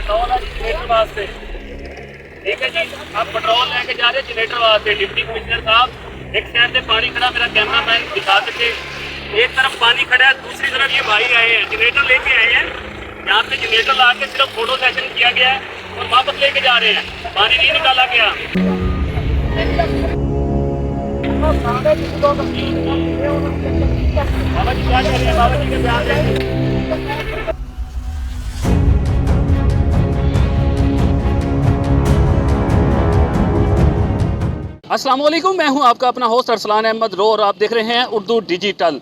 Petrol है generator वास्ते। ठीक है जी, आप पेट्रोल लेके जा रहे हैं जनरेटर वास्ते। डिप्टी कमिश्नर साहब, एक साइड से पानी खड़ा, मेरा कैमरा मैन दिखा सके, एक तरफ पानी खड़ा है, दूसरी तरफ ये भाई आए हैं जनरेटर लेके आए हैं। यहाँ पे जनरेटर ला के सिर्फ फोटो सेशन किया गया है और वापस लेके जा रहे हैं, पानी नहीं निकाला गया। बाबा जी क्या कह रहे हैं, बाबा जी के ध्यान दें। अस्सलाम वालेकुम, मैं हूं आपका अपना होस्ट अरसलान अहमद रो और आप देख रहे हैं उर्दू डिजिटल।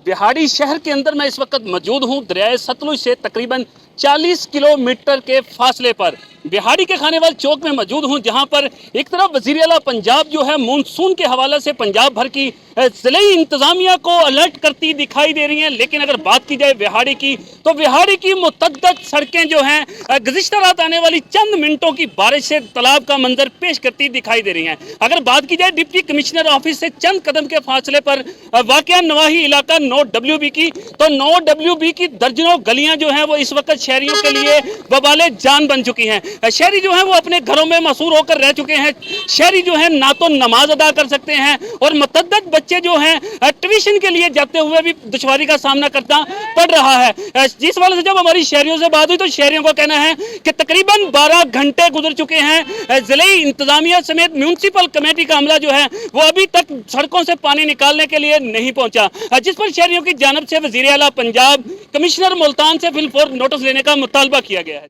बिहाड़ी शहर के अंदर मैं इस वक्त मौजूद हूं, दरियाए सतलुज से तकरीबन 40 किलोमीटर के फासले पर बिहाड़ी के खानेवाल चौक में मौजूद हूं, जहां पर एक तरफ वज़ीर आला पंजाब जो है मानसून के हवाले से पंजाब भर की ज़िले इंतज़ामिया को अलर्ट करती दिखाई दे रही हैं। लेकिन अगर बात की जाए बिहाड़ी की, तो बिहाड़ी की मुतअद्दिद सड़कें जो हैं गुज़िश्ता रात आने वाली चंद मिनटों की बारिश से तालाब का मंजर पेश करती दिखाई दे रही हैं। अगर बात की जाए डिप्टी कमिश्नर ऑफिस से चंद कदम के फासले पर वाक़या नवाही इलाका 9WB की, तो 9WB की दर्जनों गलियां जो हैं वो इस वक्त शहरियों के लिए वबाले जान बन चुकी हैं। शहरी जो हैं वो अपने घरों में मशहूर होकर रह चुके हैं। शहरी जो हैं ना तो नमाज अदा कर सकते हैं और मुतअद्दिद बच्चे जो हैं ट्यूशन के लिए जाते हुए भी दुश्वारी का सामना करना पड़ रहा है। जिस वाले से जब हमारी शहरियों से बात हुई तो शहरियों का कहना है कि तकरीबन 12 घंटे गुजर चुके हैं, जिले इंतजामिया समेत म्यूनसिपल कमेटी का अमला जो है वो अभी तक सड़कों से पानी निकालने के लिए नहीं पहुंचा, जिस पर शहरियों की जानब से वज़ीर आला पंजाब, कमिश्नर मुल्तान से फिलफौर नोटिस लेने का मुतालबा किया गया है।